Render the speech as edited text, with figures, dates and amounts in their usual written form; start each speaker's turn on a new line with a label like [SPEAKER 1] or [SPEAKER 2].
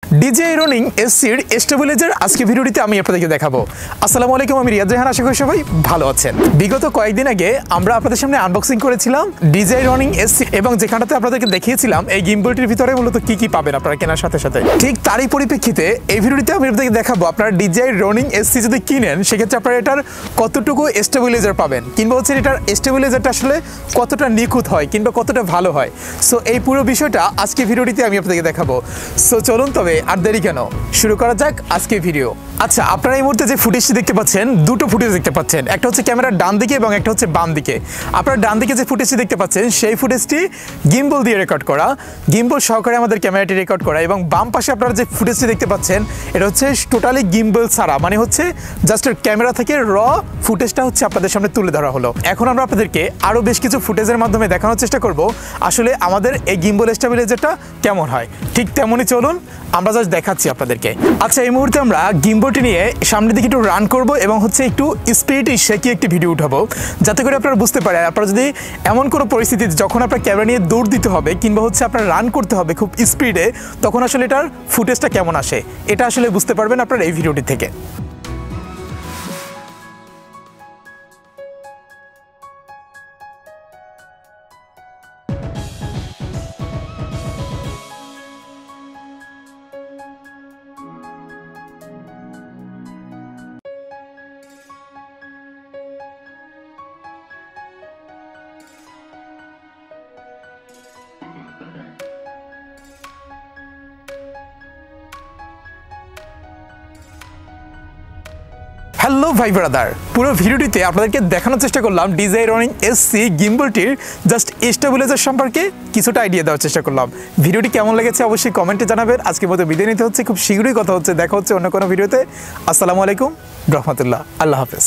[SPEAKER 1] DJI Ronin SC-র stabiliser আজকে ভিডিওটিতে আমি আপনাদেরকে দেখাবো। আসসালামু আলাইকুম, আমি রিয়াদ জাহান, আশা করি সবাই ভালো আছেন। বিগত কয়েকদিন আগে আমরা আপনাদের সামনে আনবক্সিং করেছিলাম DJI Ronin SC এবং যেখানটাতে আপনাদেরকে দেখিয়েছিলাম এই গিম্বলটির ভিতরে মূলত কি কি পাবেন আপনারা কেনার সাথে সাথে। ঠিক তারই পরিপ্রেক্ষিতে এই ভিডিওটিতে আমি আপনাদেরকে দেখাবো আপনারা DJI Ronin SC যদি কিনেন সেক্ষেত্রে আপনারা এটার কতটুকু স্টেবিলাইজার পাবেন, কিংবা হচ্ছে এটার স্টেবিলাইজারটা আসলে কতটা নিখুঁত হয় কিংবা কতটা ভালো হয়। সো এই পুরো বিষয়টা আজকে ভিডিওটিতে আমি আপনাদেরকে দেখাবো। সো চলুন তবে আর দেরি কেন, শুরু করা যাক আজকে ভিডিও। আচ্ছা, আপনারা এই মুহূর্তে যে ফুটেজটি দেখতে পাচ্ছেন, দুটো ফুটেজ দেখতে পাচ্ছেন, একটা হচ্ছে ক্যামেরার ডান দিকে এবং একটা হচ্ছে বাম দিকে। আপনারা ডান দিকে যে ফুটেজটি দেখতে পাচ্ছেন সেই ফুটেজটি গিম্বল দিয়ে রেকর্ড করা, গিম্বল সহকারে আমাদের ক্যামেরাটি রেকর্ড করা, এবং বাম পাশে আপনারা যে ফুটেজটি দেখতে পাচ্ছেন এটা হচ্ছে টোটালি গিম্বল ছাড়া, মানে হচ্ছে জাস্ট ক্যামেরা থেকে র ফুটেজটা হচ্ছে আপনাদের সামনে তুলে ধরা হলো। এখন আমরা আপনাদেরকে আরও বেশ কিছু ফুটেজের মাধ্যমে দেখানোর চেষ্টা করব আসলে আমাদের এই গিম্বল স্টেবিলাইজারটা কেমন হয়। ঠিক তেমনই চলুন আমরা জাস্ট দেখাচ্ছি আপনাদেরকে। আচ্ছা, এই মুহূর্তে আমরা গিম্বলটি নিয়ে সামনের দিকে একটু রান করব এবং হচ্ছে একটু স্পিডে শেখি একটি ভিডিও উঠাবো, যাতে করে আপনারা বুঝতে পারেন আপনারা যদি এমন কোনো পরিস্থিতিতে যখন আপনার ক্যামেরা নিয়ে দৌড় দিতে হবে কিংবা হচ্ছে আপনার রান করতে হবে খুব স্পিডে, তখন আসলে এটার ফুটেজটা কেমন আসে এটা আসলে বুঝতে পারবেন আপনারা এই ভিডিওটি থেকে। হ্যালো ভাই ব্রাদার, পুরো ভিডিওটিতে আপনাদেরকে দেখানোর চেষ্টা করলাম DJI Ronin SC গিম্বলটির জাস্ট স্টেবিলাইজার সম্পর্কে কিছুটা আইডিয়া দেওয়ার চেষ্টা করলাম। ভিডিওটি কেমন লেগেছে অবশ্যই কমেন্টে জানাবেন। আজকের মতো বিদায় নিতে হচ্ছে, খুব শীঘ্রই কথা হচ্ছে, দেখা হচ্ছে অন্য কোনো ভিডিওতে। আসসালামু আলাইকুম রহমতুল্লাহ, আল্লাহ হাফেজ।